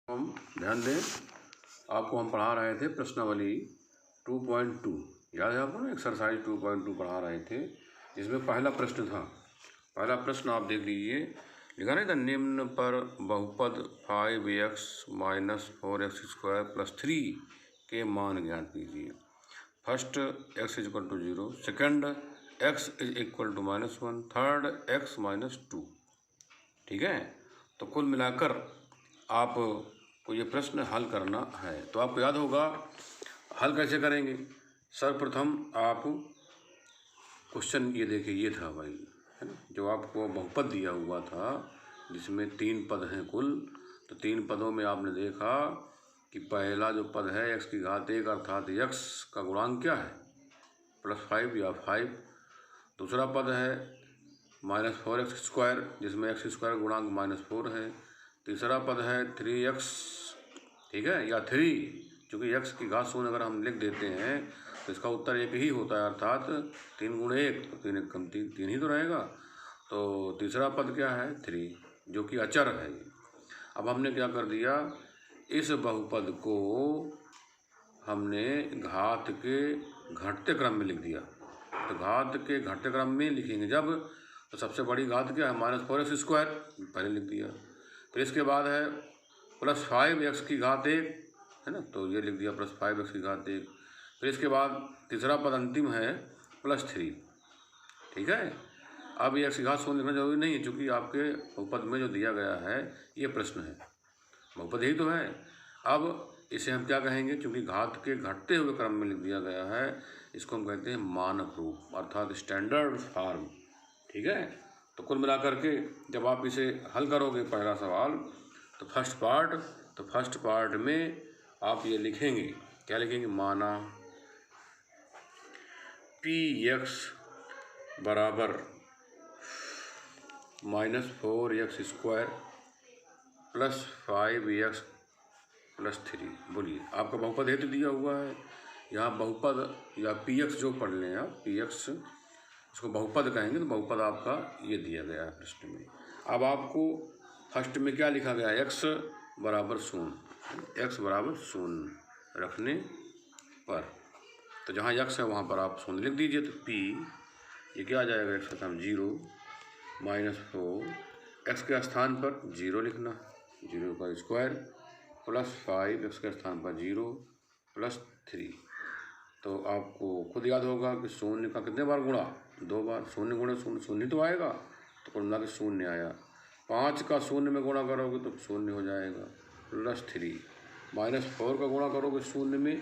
हम ध्यान दें, आपको हम पढ़ा रहे थे प्रश्नावली 2.2। याद है आपको ना, एक्सरसाइज 2.2 पढ़ा रहे थे, जिसमें पहला प्रश्न था। पहला प्रश्न आप देख लीजिए, लिखा नहीं था, निम्न पर बहुपद 5x - 4x² + 3 के मान ज्ञात कीजिए। First x = 0, second x = -1, third x - 2। ठीक है, तो कुल मिलाकर आपको ये प्रश्न हल करना है। तो आपको याद होगा हल कैसे करेंगे। सर्वप्रथम आप क्वेश्चन ये देखिए, ये था भाई, है ना, जो आपको बहुपद दिया हुआ था जिसमें 3 पद हैं कुल। तो 3 पदों में आपने देखा कि पहला जो पद है x⁻1 अर्थात x का गुणांक क्या है, +5 या 5। दूसरा पद है -4x² जिसमें x² गुणांक -4 है। तीसरा पद है 3x, ठीक है, या 3, चूँकि x की घात 0 अगर हम लिख देते हैं तो इसका उत्तर 1 ही होता है, अर्थात 3 × 1, तो 3 × 1 = 3 ही तो रहेगा। तो तीसरा पद क्या है, 3, जो कि अचर है। अब हमने क्या कर दिया, इस बहुपद को हमने घात के घटते क्रम में लिख दिया। तो घात के घटते क्रम में लिखेंगे जब, तो सबसे बड़ी घात क्या है, -4x² पहले लिख दिया। फिर इसके बाद है +5x⁻1, है ना, तो ये लिख दिया +5x⁻1। फिर इसके बाद तीसरा पद अंतिम है +3। ठीक है, अब ये x⁻0 लिखना जरूरी नहीं है, क्योंकि आपके बहुपद में जो दिया गया है ये प्रश्न है, बहुपद यही तो है। अब इसे हम क्या कहेंगे, क्योंकि घात के घटते हुए क्रम में लिख दिया गया है, इसको हम कहते हैं मानक रूप, अर्थात स्टैंडर्ड फॉर्म। ठीक है, तो कुल मिलाकर के जब आप इसे हल करोगे पहला सवाल, तो फर्स्ट पार्ट में आप ये लिखेंगे, क्या लिखेंगे, माना px = -4x² + 5x + 3। बोलिए, आपका बहुपद हेतु दिया हुआ है, यहाँ बहुपद या px जो पढ़ लें आप, px इसको बहुपद कहेंगे, तो बहुपद आपका ये दिया गया है प्रश्न में। अब आपको फर्स्ट में क्या लिखा गया है, x = 0, x = 0 रखने पर, तो जहाँ x है वहाँ पर आप 0 लिख दीजिए। तो p ये क्या आ जाएगा, x का स्थान 0, -4, x के स्थान पर 0 लिखना, 0 का स्क्वायर, +5 x के स्थान पर 0 + 3। तो आपको खुद याद होगा कि 0 का कितने बार गुणा, 2 बार, 0 × 0 0 तो आएगा, तो कुल मिला के 0 आया। 5 का 0 में गुणा करोगे तो 0 हो जाएगा, +3। -4 का गुणा करोगे 0 में,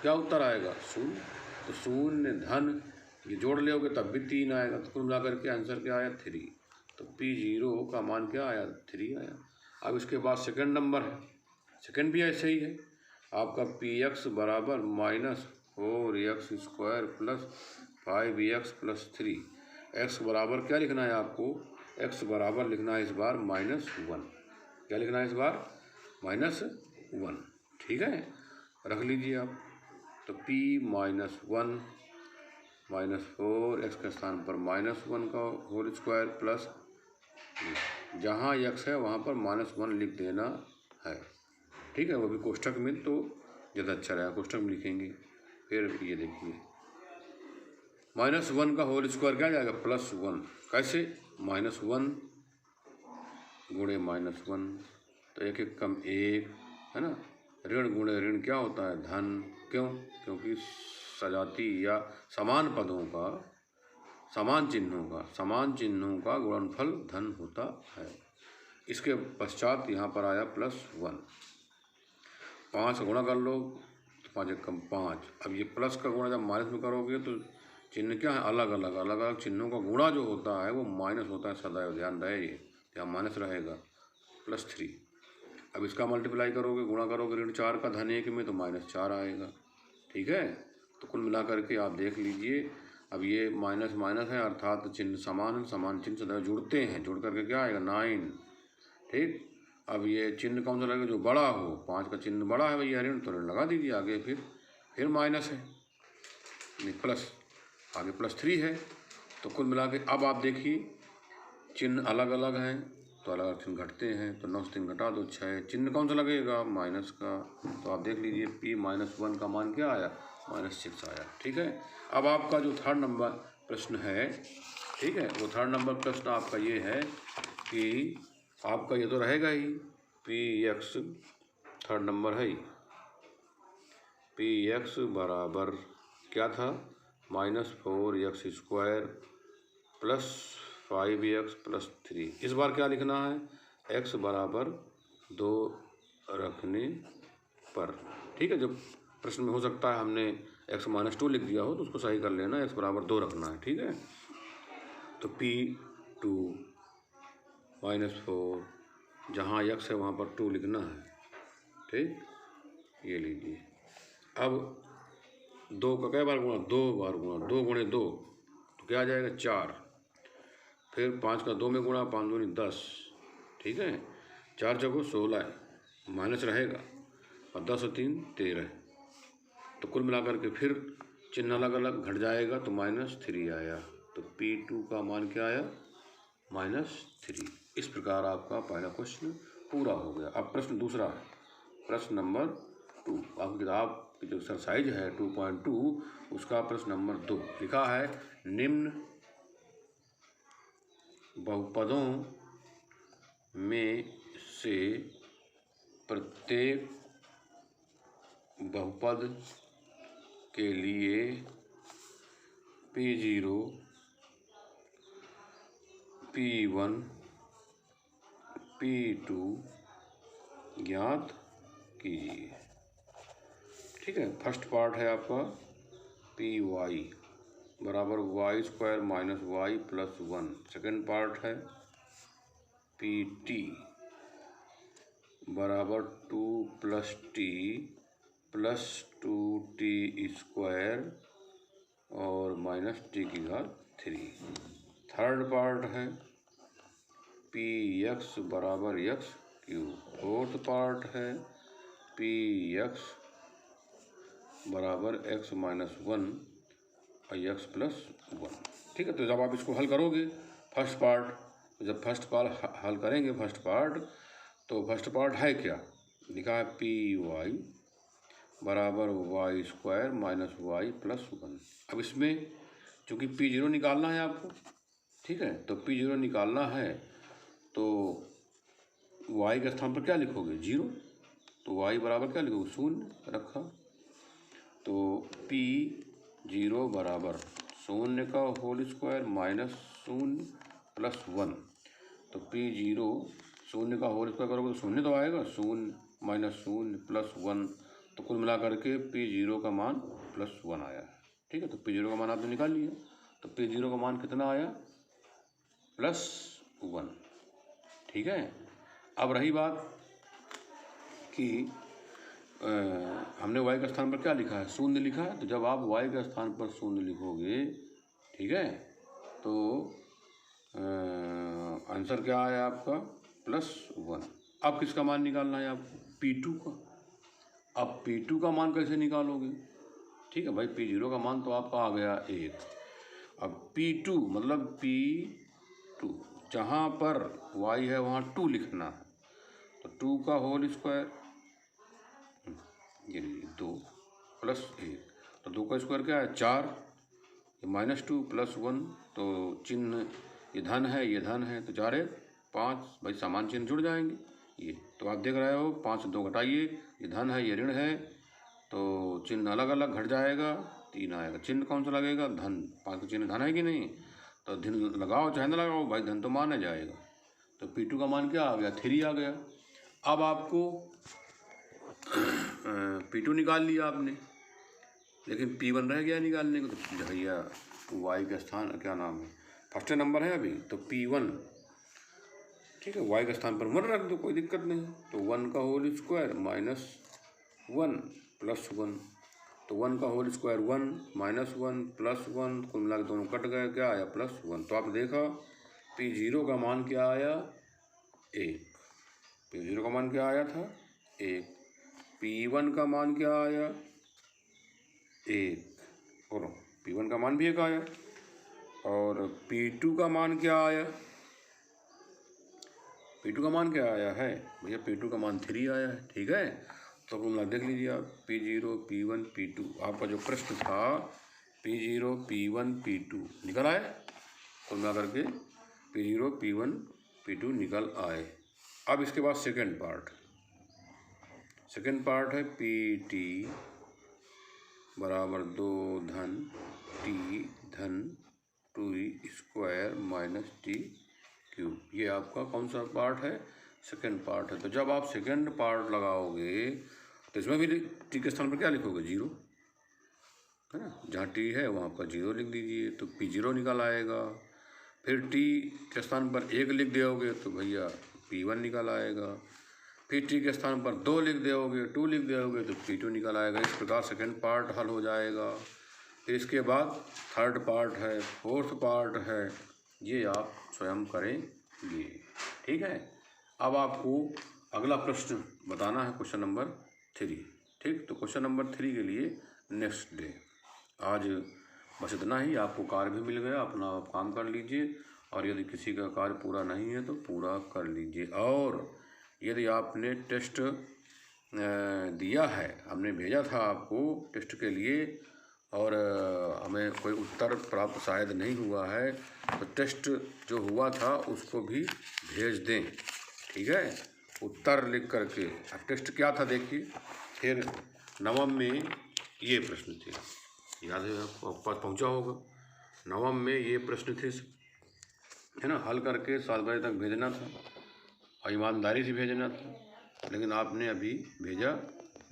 क्या उत्तर आएगा, 0। तो 0 धन ये जोड़ लोगे तब भी 3 आएगा, तो कुल मिला करके आंसर क्या आया, 3। तो P0 का मान क्या आया, 3 आया। अब इसके बाद सेकंड नंबर है, सेकंड भी ऐसे ही है आपका, px = -4x² + 5x + 3। x बराबर क्या लिखना है आपको, x बराबर लिखना है इस बार -1। क्या लिखना है इस बार, -1। ठीक है, रख लीजिए आप। तो p -1 -4 x के स्थान पर -1 का होल स्क्वायर प्लस, जहाँ x है वहाँ पर -1 लिख देना है। ठीक है, वो भी कोष्ठक में तो ज़्यादा अच्छा रहेगा, कोष्ठक में लिखेंगे। फिर ये देखिए, -1 का होल स्क्वायर क्या जाएगा, +1। कैसे, -1 × -1, तो 1 1 कम 1, है ना, ऋण गुणे ऋण क्या होता है, धन। क्यों, क्योंकि सजाती या समान पदों का, समान चिन्हों का गुणनफल धन होता है। इसके पश्चात यहाँ पर आया +1, 5 गुणा कर लो तो 5 1 कम 5। अब ये प्लस का गुणा जब माइनस में करोगे तो चिन्ह क्या है, अलग अलग चिन्हों का गुणा जो होता है वो माइनस होता है सदैव, ध्यान रहे, ये यहाँ माइनस रहेगा, +3। अब इसका मल्टीप्लाई करोगे, गुणा करोगे ऋण 4 का धन 1 में, तो -4 आएगा। ठीक है, तो कुल मिला करके आप देख लीजिए, अब ये माइनस माइनस है, अर्थात चिन्ह समान चिन्ह सदैव जुड़ते हैं, जुड़ करके क्या आएगा, 9। ठीक, अब ये चिन्ह कौन सा लगेगा, जो बड़ा हो, 5 का चिन्ह बड़ा है भैया ऋण, तो ऋण लगा दीजिए आगे, फिर माइनस है, नहीं प्लस, आगे +3 है। तो कुल मिला के अब आप देखिए चिन्ह अलग अलग हैं, तो अलग अलग चिन्ह घटते हैं, तो 9 से 3 घटा दो 6, चिन्ह कौन सा लगेगा? माइनस का। तो आप देख लीजिए p-1 का मान क्या आया? -6 आया। ठीक है। अब आपका जो 3rd नंबर प्रश्न है, ठीक है, वो 3rd नंबर प्रश्न आपका ये है कि आपका ये तो रहेगा ही px, 3rd नंबर है ही, px बराबर क्या था? -4x² plus 5x plus 3। इस बार क्या लिखना है? x बराबर 2 रखने पर। ठीक है, जब प्रश्न में हो सकता है हमने x -2 लिख दिया हो तो उसको सही कर लेना, x बराबर 2 रखना है। ठीक है, तो p2 -4, जहाँ x है वहाँ पर 2 लिखना है। ठीक, ये लीजिए। अब 2 का कई बार गुणा? 2 बार गुणा, 2 गुणे 2 तो क्या आ जाएगा? 4। फिर 5 का 2 में गुणा, 5 दूनी 10। ठीक है, 4 चौको 16 है, माइनस रहेगा, और 10 और 3 13। तो कुल मिलाकर के फिर चिन्ह अलग अलग घट जाएगा, तो -3 आया। तो p2 का मान क्या आया? -3। इस प्रकार आपका पहला क्वेश्चन पूरा हो गया। अब प्रश्न दूसरा है, प्रश्न नंबर 2। आपकी किताब की जो एक्सरसाइज है 2.2, उसका प्रश्न नंबर 2 लिखा है, निम्न बहुपदों में से प्रत्येक बहुपद के लिए p0, p1, p2 ज्ञात कीजिए। ठीक है, फर्स्ट पार्ट है आपका py बराबर y² minus y plus 1। Second part है pt बराबर 2 + t प्लस 2t² और -t3। थर्ड पार्ट है px बराबर x³। फोर्थ पार्ट है px बराबर x - 1 और x + 1। ठीक है, तो जब आप इसको हल करोगे फर्स्ट पार्ट, जब फर्स्ट पार्ट हल करेंगे फर्स्ट पार्ट, तो फर्स्ट पार्ट है क्या? लिखा है py बराबर y² माइनस y प्लस 1। अब इसमें चूँकि p0 निकालना है आपको, ठीक है, तो p0 निकालना है तो y के स्थान पर क्या लिखोगे? 0। तो y बराबर क्या लिखोगे? 0 रखा। तो p0 बराबर 0 का होल स्क्वायर माइनस 0 प्लस 1। तो p0 0 का होल स्क्वायर करोगे तो 0 तो आएगा, 0 माइनस 0 प्लस 1, तो कुल मिला करके p0 का मान +1 आया। ठीक है, तो p0 का मान आपने निकाल लिया, तो p0 का मान कितना आया? +1। ठीक है, अब रही बात कि हमने y के स्थान पर क्या लिखा है? 0 लिखा है। तो जब आप y के स्थान पर 0 लिखोगे, ठीक है, तो आंसर क्या आया आपका? +1। अब किसका मान निकालना है आपको? p2 का। अब p2 का मान कैसे निकालोगे? ठीक है भाई, p0 का मान तो आपका आ गया 1। अब p2 मतलब p2 जहाँ पर y है वहाँ 2 लिखना है, तो 2 का होल स्क्वायर ये 2 प्लस 1, तो 2 का स्क्वायर क्या है? 4, -2 प्लस 1, तो चिन्ह ये धन है, ये धन है, तो 4 1 5, भाई समान चिन्ह जुड़ जाएंगे ये। तो आप देख रहे हो 5 से 2 घटाइए, ये धन है, ये ऋण है, तो चिन्ह अलग अलग घट जाएगा, 3 आएगा। चिन्ह कौन सा लगेगा? धन। 5 का चिन्ह धन है कि नहीं? तो धन लगाओ चाहे ना लगाओ भाई, धन तो माना जाएगा। तो p2 का मान क्या आ गया? 3 आ गया। अब आपको p2 निकाल लिया आपने, लेकिन p1 रह गया निकालने को। तो भैया y का स्थान क्या नाम है? फर्स्ट नंबर है अभी, तो p1, ठीक है, y के स्थान पर 1 रख दो, कोई दिक्कत नहीं। तो 1 का होल स्क्वायर माइनस 1 प्लस 1, तो 1 का होल स्क्वायर 1 माइनस 1 प्लस 1, कुल मिला के दोनों कट गए, क्या आया? +1। तो आप देखा p0 का मान क्या आया? 1। p0 का मान क्या आया था? 1। p1 का मान क्या आया? 1। और p1 का मान भी 1 आया। और p2 का मान क्या आया? P2 का मान क्या आया है भैया, P2 का मान 3 आया है। ठीक है, तो फॉर्मूला देख लीजिए आप, P0 P1 P2। आपका जो प्रश्न था P0 P1 P2 निकल आए, फॉर्मूला करके P0 P1 P2 निकल आए। अब इसके बाद सेकेंड पार्ट है PT बराबर 2 धन T धन 2E² माइनस T क्यूब। ये आपका कौन सा पार्ट है, सेकेंड पार्ट है। तो जब आप सेकेंड पार्ट लगाओगे तो इसमें भी टी के स्थान पर क्या लिखोगे, 0, है ना। जहाँ टी है वहाँ पर 0 लिख दीजिए, तो P0 निकल आएगा। फिर टी के स्थान पर 1 लिख दोगे तो भैया P1 निकल आएगा। फिर टी के स्थान पर 2 लिख दोगे, 2 लिख दोगे तो P2 निकल आएगा। इस प्रकार सेकेंड पार्ट हल हो जाएगा। फिर इसके बाद थर्ड पार्ट है, फोर्थ पार्ट है, ये आप स्वयं करेंगे। ठीक है, अब आपको अगला प्रश्न बताना है, क्वेश्चन नंबर 3। ठीक, तो क्वेश्चन नंबर 3 के लिए नेक्स्ट डे। आज बस इतना ही, आपको कार्य भी मिल गया, अपना आप काम कर लीजिए। और यदि किसी का कार्य पूरा नहीं है तो पूरा कर लीजिए। और यदि आपने टेस्ट दिया है, हमने भेजा था आपको टेस्ट के लिए, और हमें कोई उत्तर प्राप्त शायद नहीं हुआ है, तो टेस्ट जो हुआ था उसको भी भेज दें। ठीक है, उत्तर लिख करके। अब टेस्ट क्या था देखिए, फिर नवम में ये प्रश्न थे, याद है आपको, आपके पास पहुँचा होगा। नवम में ये प्रश्न थे, है ना, हल करके 7 बजे तक भेजना था और ईमानदारी से भेजना था, लेकिन आपने अभी भेजा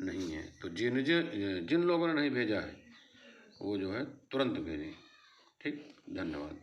नहीं है। तो जिन लोगों ने नहीं भेजा है वो जो है तुरंत भेजें। ठीक, धन्यवाद।